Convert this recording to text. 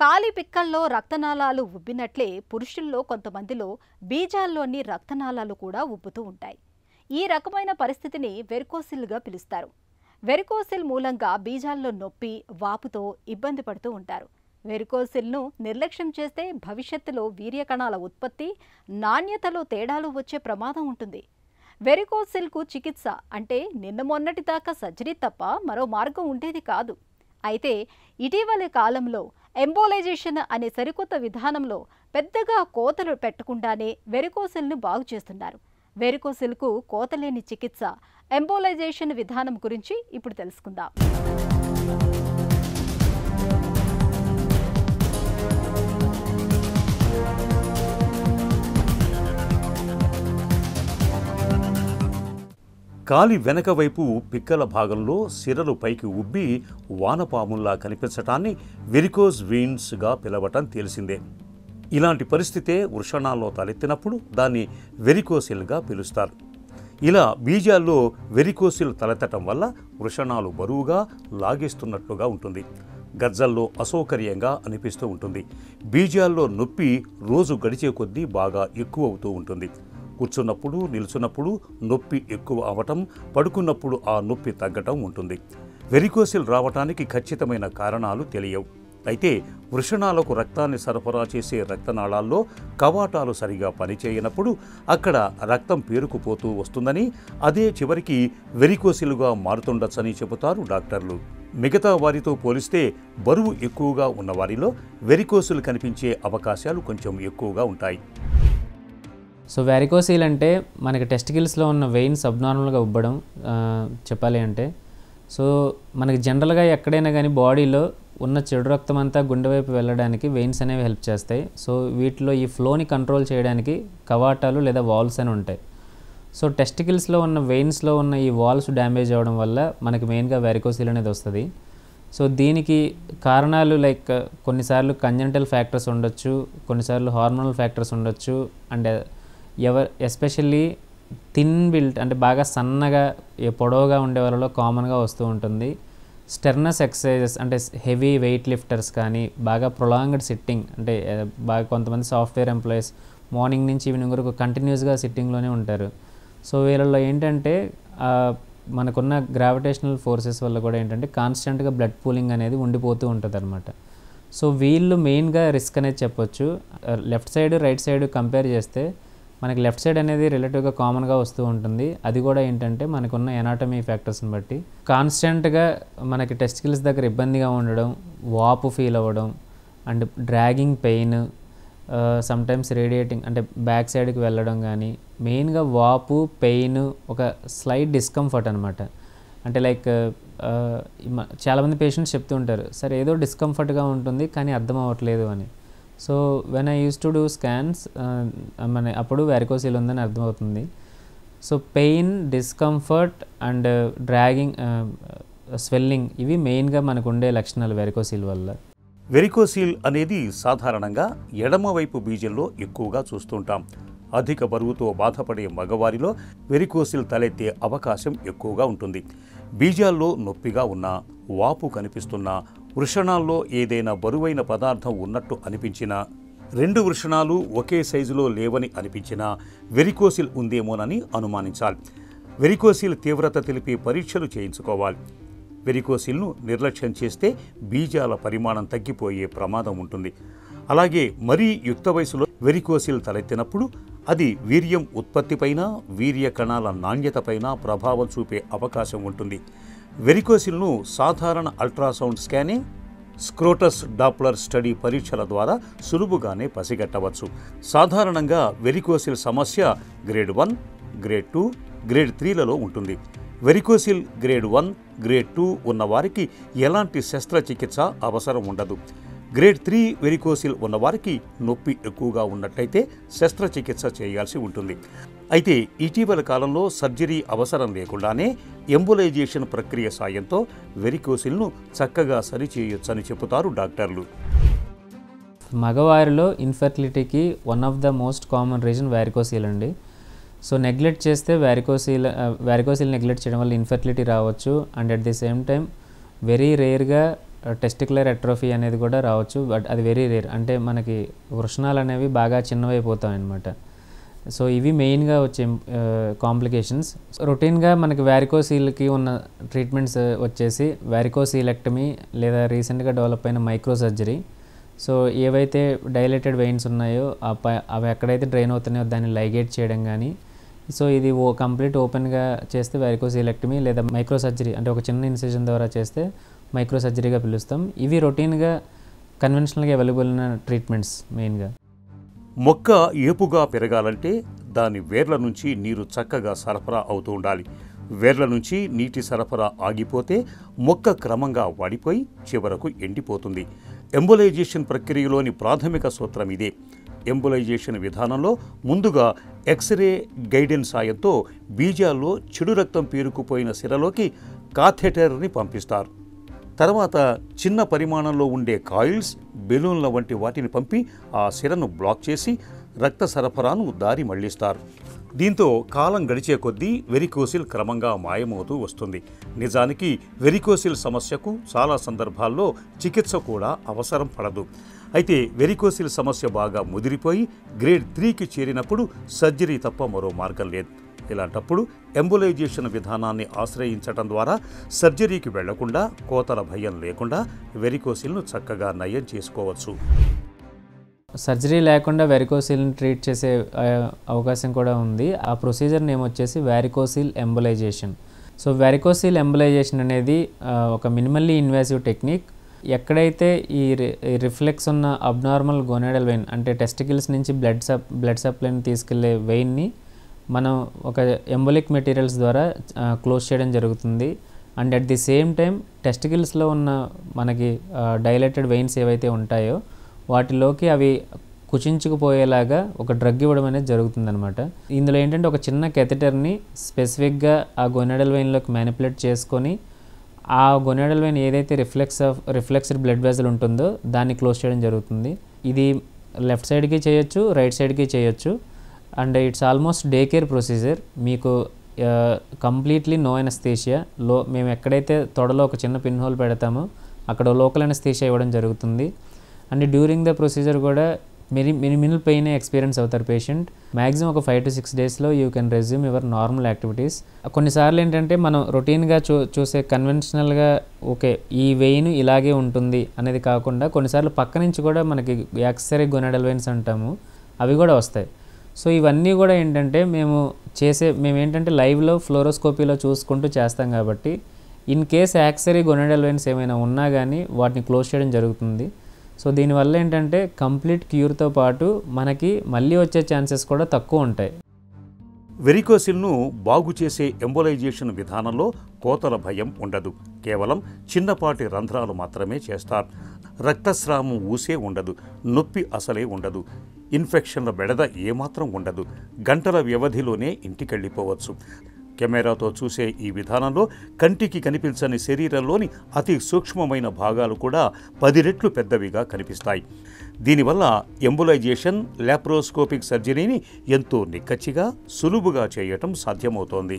కాలి పిక్కల్లో రక్తనాళాలు ఉబ్బినట్లే పురుషుల్లో కొంతమందిలో బీజాల్లోని రక్తనాళాలు కూడా ఉబ్బుతూ ఉంటాయి. ఈ రకమైన పరిస్థితిని వెరికోసిల్గా పిలుస్తారు. వెరికోసిల్ మూలంగా బీజాల్లో నొప్పి, వాపుతో ఇబ్బంది పడుతూ ఉంటారు. వెరికోసిల్ను నిర్లక్ష్యం చేస్తే భవిష్యత్తులో వీర్యకణాల ఉత్పత్తి, నాణ్యతలో తేడాలు వచ్చే ప్రమాదం ఉంటుంది. వెరికోసిల్కు చికిత్స అంటే నిన్న మొన్నటిదాకా సర్జరీ తప్ప మరో మార్గం ఉండేది కాదు. అయితే ఇటీవలి కాలంలో ఎంబోలైజేషన్ అనే సరికొత్త విధానంలో పెద్దగా కోతలు పెట్టకుండానే వెరికోసిల్ను బాగు చేస్తున్నారు. వెరికోసిల్కు కోతలేని చికిత్స ఎంబోలైజేషన్ విధానం గురించి ఇప్పుడు తెలుసుకుందాం. కాలి వెనక వైపు పిక్కల భాగంలో సిరలు పైకి ఉబ్బి వానపాముల్లా కనిపించటాన్ని వెరికోజ్ వెయిన్స్గా పిలవటం తెలిసిందే. ఇలాంటి పరిస్థితే వృషణాల్లో తలెత్తినప్పుడు దాన్ని వెరికోసిల్గా పిలుస్తారు. ఇలా బీజాల్లో వెరికోసిల్ తలెత్తటం వల్ల వృషణాలు బరువుగా లాగేస్తున్నట్లుగా ఉంటుంది. గజ్జల్లో అసౌకర్యంగా అనిపిస్తూ ఉంటుంది. బీజాల్లో నొప్పి రోజు గడిచే కొద్దీ బాగా ఎక్కువ అవుతూ ఉంటుంది. కూర్చున్నప్పుడు, నిల్చున్నప్పుడు నొప్పి ఎక్కువ అవటం, పడుకున్నప్పుడు ఆ నొప్పి తగ్గటం ఉంటుంది. వెరికోసిల్ రావటానికి ఖచ్చితమైన కారణాలు తెలియవు. అయితే వృషణాలకు రక్తాన్ని సరఫరా చేసే రక్తనాళాల్లో కవాటాలు సరిగా పనిచేయనప్పుడు అక్కడ రక్తం పేరుకుపోతూ వస్తుందని, అదే చివరికి వెరికోసిల్గా మారుతుండొచ్చని చెబుతారు డాక్టర్లు. మిగతా వారితో పోలిస్తే బరువు ఎక్కువగా ఉన్నవారిలో వెరికోసిల్ కనిపించే అవకాశాలు కొంచెం ఎక్కువగా ఉంటాయి. సో వెరికోసిల్ అంటే మనకి టెస్టికల్స్లో ఉన్న వెయిన్స్ అబ్నార్మల్గా ఉబ్బడం చెప్పాలి అంటే. సో మనకి జనరల్గా ఎక్కడైనా కానీ బాడీలో ఉన్న చెడు రక్తం అంతా గుండె వైపు వెళ్ళడానికి వెయిన్స్ అనేవి హెల్ప్ చేస్తాయి. సో వీటిలో ఈ ఫ్లోని కంట్రోల్ చేయడానికి కవాటాలు లేదా వాల్వ్స్ అని ఉంటాయి. సో టెస్టికల్స్లో ఉన్న వెయిన్స్లో ఉన్న ఈ వాల్వ్స్ డ్యామేజ్ అవ్వడం వల్ల మనకి మెయిన్గా వెరికోసిల్ అనేది వస్తుంది. సో దీనికి కారణాలు లైక్ కొన్నిసార్లు కంజెంటల్ ఫ్యాక్టర్స్ ఉండొచ్చు, కొన్నిసార్లు హార్మోనల్ ఫ్యాక్టర్స్ ఉండొచ్చు. అండ్ ఎస్పెషల్లీ థిన్ బిల్ట్ అంటే బాగా సన్నగా పొడవుగా ఉండే వాళ్ళలో కామన్గా వస్తూ ఉంటుంది. స్టెర్నస్ ఎక్సర్సైజెస్ అంటే హెవీ వెయిట్ లిఫ్టర్స్ కానీ, బాగా ప్రొలాంగ్డ్ సిట్టింగ్ అంటే బాగా కొంతమంది సాఫ్ట్వేర్ ఎంప్లాయీస్ మార్నింగ్ నుంచి ఈవినింగ్ వరకు కంటిన్యూస్గా సిట్టింగ్లోనే ఉంటారు. సో వీళ్ళలో ఏంటంటే మనకున్న గ్రావిటేషనల్ ఫోర్సెస్ వల్ల కూడా ఏంటంటే కాన్స్టెంట్గా బ్లడ్ పూలింగ్ అనేది ఉండిపోతూ ఉంటుంది అనమాట. సో వీళ్ళు మెయిన్గా రిస్క్ అనేది చెప్పొచ్చు. Left side right side compare చేస్తే మనకి లెఫ్ట్ సైడ్ అనేది రిలేటివ్గా కామన్గా వస్తూ ఉంటుంది. అది కూడా ఏంటంటే మనకున్న ఎనాటమీ ఫ్యాక్టర్స్ని బట్టి కాన్స్టెంట్గా మనకి టెస్టికల్స్ దగ్గర ఇబ్బందిగా ఉండడం, వాపు ఫీల్ అవ్వడం, and dragging pain, sometimes radiating అంటే బ్యాక్ సైడ్కి వెళ్ళడం కానీ, మెయిన్గా వాపు, పెయిన్, ఒక స్లైట్ డిస్కంఫర్ట్ అనమాట. అంటే లైక్ చాలామంది పేషెంట్స్ చెప్తూ ఉంటారు, సరే ఏదో డిస్కంఫర్ట్గా ఉంటుంది కానీ అర్థం అవ్వట్లేదు అని. So when I use to do scans అప్పుడు వెరికోసిల్ ఉందని అర్థమవుతుంది. So pain, discomfort and dragging, swelling ఇవి మెయిన్గా మనకు ఉండే లక్షణాలు వెరికోసిల్ వల్ల. వెరికోసిల్ అనేది సాధారణంగా ఎడమవైపు బీజంలో ఎక్కువగా చూస్తుంటాం. అధిక బరువుతో బాధపడే మగవారిలో వెరికోసిల్ తలెత్తే అవకాశం ఎక్కువగా ఉంటుంది. బీజాల్లో నొప్పిగా ఉన్నా, వాపు కనిపిస్తున్నా, వృషణాల్లో ఏదైనా బరువైన పదార్థం ఉన్నట్టు అనిపించినా, రెండు వృషణాలు ఒకే సైజులో లేవని అనిపించినా వెరికోసిల్ ఉందేమోనని అనుమానించాలి. వెరికోసిల్ తీవ్రత తెలిపే పరీక్షలు చేయించుకోవాలి. వెరికోసిల్ను నిర్లక్ష్యం చేస్తే బీజాల పరిమాణం తగ్గిపోయే ప్రమాదం ఉంటుంది. అలాగే మరీ యుక్త వయసులో వెరికోసిల్ తలెత్తినప్పుడు అది వీర్యం ఉత్పత్తిపైన, వీర్య కణాల నాణ్యతపైన ప్రభావం చూపే అవకాశం ఉంటుంది. వెరికోసిల్ను సాధారణ అల్ట్రాసౌండ్ స్కానింగ్, స్క్రోటస్ డాప్లర్ స్టడీ పరీక్షల ద్వారా సులువుగానే పసిగట్టవచ్చు. సాధారణంగా వెరికోసిల్ సమస్య గ్రేడ్ 1, గ్రేడ్ 2, గ్రేడ్ 3లలో ఉంటుంది. వెరికోసిల్ గ్రేడ్ 1, గ్రేడ్ 2 ఉన్నవారికి ఎలాంటి శస్త్రచికిత్స అవసరం ఉండదు. గ్రేడ్ 3 వెరికోసిల్ ఉన్నవారికి నొప్పి ఎక్కువగా ఉన్నట్లయితే శస్త్రచికిత్స చేయాల్సి ఉంటుంది. అయితే ఇటీవల కాలంలో సర్జరీ అవసరం లేకుండానే ఎంబోలైజేషన్ ప్రక్రియ సాయంతో వెరికోసిల్ను చక్కగా సరిచేయొచ్చని చెబుతారు డాక్టర్లు. మగవారిలో ఇన్ఫర్టిలిటీకి one of the most common reason varicocele అండి. సో నెగ్లెక్ట్ చేస్తే వెరికోసిల్ నెగ్లెక్ట్ చేయడం వల్ల ఇన్ఫర్టిలిటీ రావచ్చు. And at the same time very రేర్గా టెస్టికులర్ అట్రోఫీ అనేది కూడా రావచ్చు. బట్ అది వెరీ రేర్. అంటే మనకి వృషణాలు అనేవి బాగా చిన్నవైపోతాయి అన్నమాట. సో ఇవి మెయిన్గా వచ్చే కాంప్లికేషన్స్. రొటీన్గా మనకి వ్యారికోసీల్కి ఉన్న ట్రీట్మెంట్స్ వచ్చేసి వ్యారికోసీలెక్టమీ లేదా రీసెంట్గా డెవలప్ అయిన మైక్రో సర్జరీ. సో ఏవైతే డైలేటెడ్ వెయిన్స్ ఉన్నాయో అవి ఎక్కడైతే డ్రైన్ అవుతున్నాయో దాన్ని లైగేట్ చేయడం కానీ, సో ఇది కంప్లీట్ ఓపెన్గా చేస్తే వ్యారికోసీలెక్టమీ లేదా మైక్రో సర్జరీ, అంటే ఒక చిన్న ఇన్సిజన్ ద్వారా చేస్తే మైక్రో సర్జరీగా పిలుస్తాం. ఇవి రొటీన్గా కన్వెన్షనల్గా అవైలబుల్ ఉన్న ట్రీట్మెంట్స్ మెయిన్గా. మొక్క ఏపుగా పెరగాలంటే దాని వేర్ల నుంచి నీరు చక్కగా సరఫరా అవుతూ ఉండాలి. వేర్ల నుంచి నీటి సరఫరా ఆగిపోతే మొక్క క్రమంగా వాడిపోయి చివరకు ఎండిపోతుంది. ఎంబోలైజేషన్ ప్రక్రియలోని ప్రాథమిక సూత్రం ఇదే. ఎంబోలైజేషన్ విధానంలో ముందుగా ఎక్స్రే గైడెన్స్ సాయంతో బీజాల్లో చెడు రక్తం పేరుకుపోయిన సిరలోకి కాథెటర్ని పంపిస్తారు. తర్వాత చిన్న పరిమాణంలో ఉండే కాయిల్స్, బెలూన్ల వంటి వాటిని పంపి ఆ సిరను బ్లాక్ చేసి రక్త సరఫరాను దారి మళ్లిస్తారు. దీంతో కాలం గడిచే కొద్దీ వెరికోసిల్ క్రమంగా మాయమవుతూ వస్తుంది. నిజానికి వెరికోసిల్ సమస్యకు చాలా సందర్భాల్లో చికిత్స కూడా అవసరం పడదు. అయితే వెరికోసిల్ సమస్య బాగా ముదిరిపోయి గ్రేడ్ 3కి చేరినప్పుడు సర్జరీ తప్ప మరో మార్గం లేదు. ఇలాంటప్పుడు ఎంబోలైజేషన్ విధానాన్ని ఆశ్రయించడం ద్వారా సర్జరీకి వెళ్లకుండా, కోతల భయం లేకుండా వెరికోసిల్ను చక్కగా నయం చేసుకోవచ్చు. సర్జరీ లేకుండా వెరికోసిల్ని ట్రీట్ చేసే అవకాశం కూడా ఉంది. ఆ ప్రొసీజర్ నేమ్ వచ్చేసి varicocele embolisation. So varicocele embolisation అనేది ఒక మినిమల్లీ ఇన్వాసివ్ టెక్నిక్. ఎక్కడైతే ఈ రిఫ్లెక్స్ ఉన్న అబ్నార్మల్ గోనాడల్ వెయిన్, అంటే టెస్టికల్స్ నుంచి బ్లడ్ సప్లైని తీసుకెళ్లే వెయిన్ని మనం ఒక ఎంబోలిక్ మెటీరియల్స్ ద్వారా క్లోజ్ చేయడం జరుగుతుంది. And at the same time టెస్టికల్స్లో ఉన్న మనకి డైలేటెడ్ వెయిన్స్ ఏవైతే ఉంటాయో వాటిలోకి అవి కుచించుకుపోయేలాగా ఒక డ్రగ్ ఇవ్వడం అనేది జరుగుతుందన్నమాట. ఇందులో ఏంటంటే ఒక చిన్న కెథెటర్ని స్పెసిఫిక్గా ఆ గోనాడల్ వెయిన్లోకి మ్యానిపులేట్ చేసుకొని ఆ గోనాడల్ వెయిన్ ఏదైతే రిఫ్లెక్స్డ్ బ్లడ్ వెజల్ ఉంటుందో దాన్ని క్లోజ్ చేయడం జరుగుతుంది. ఇది లెఫ్ట్ సైడ్కి చేయొచ్చు, రైట్ సైడ్కి చేయొచ్చు. And it's almost day care procedure. మీకు కంప్లీట్లీ నో అనస్థీషియా. మేము ఎక్కడైతే తొడలో ఒక చిన్న పిన్ హోల్ పెడతామో అక్కడ లోకల్ అనస్థీషియా ఇవ్వడం జరుగుతుంది. అండ్ డ్యూరింగ్ ద ప్రొసీజర్ కూడా మినిమల్ పెయిన్ ఎక్స్పీరియన్స్ అవుతారు పేషెంట్. మ్యాక్సిమం ఒక 5 to 6 డేస్లో you can resume your normal activities. కొన్నిసార్లు ఏంటంటే మనం రొటీన్గా చూసే కన్వెన్షనల్గా ఓకే ఈ వెయిన్ ఇలాగే ఉంటుంది అనేది కాకుండా కొన్నిసార్లు పక్క నుంచి కూడా మనకి యాక్సరీ గోనాడల్ వెయిన్స్ అంటాము, అవి కూడా వస్తాయి. సో ఇవన్నీ కూడా ఏంటంటే మేము ఏంటంటే లైవ్లో ఫ్లోరోస్కోపీలో చూసుకుంటూ చేస్తాం కాబట్టి ఇన్ కేస్ యాక్సరీ గోనాడల్ వెయిన్స్ ఏమైనా ఉన్నా కానీ వాటిని క్లోజ్ చేయడం జరుగుతుంది. సో దీనివల్ల ఏంటంటే కంప్లీట్ క్యూర్తో పాటు మనకి మళ్ళీ వచ్చే ఛాన్సెస్ కూడా తక్కువ ఉంటాయి. వెరికోసిల్ను బాగు చేసే ఎంబోలైజేషన్ విధానంలో కోతల భయం ఉండదు. కేవలం చిన్నపాటి రంధ్రాలు మాత్రమే చేస్తారు. రక్తస్రావం ఊసే ఉండదు, నొప్పి అసలే ఉండదు, ఇన్ఫెక్షన్ల బెడద ఏమాత్రం ఉండదు. గంటల వ్యవధిలోనే ఇంటికెళ్ళిపోవచ్చు. కెమెరాతో చూసే ఈ విధానంలో కంటికి కనిపించని శరీరంలోని అతి సూక్ష్మమైన భాగాలు కూడా 10 రెట్లు పెద్దవిగా కనిపిస్తాయి. దీనివల్ల ఎంబోలైజేషన్, లాప్రోస్కోపిక్ సర్జరీని ఎంతో నిక్కచ్చిగా, సులువుగా చేయటం సాధ్యమవుతోంది.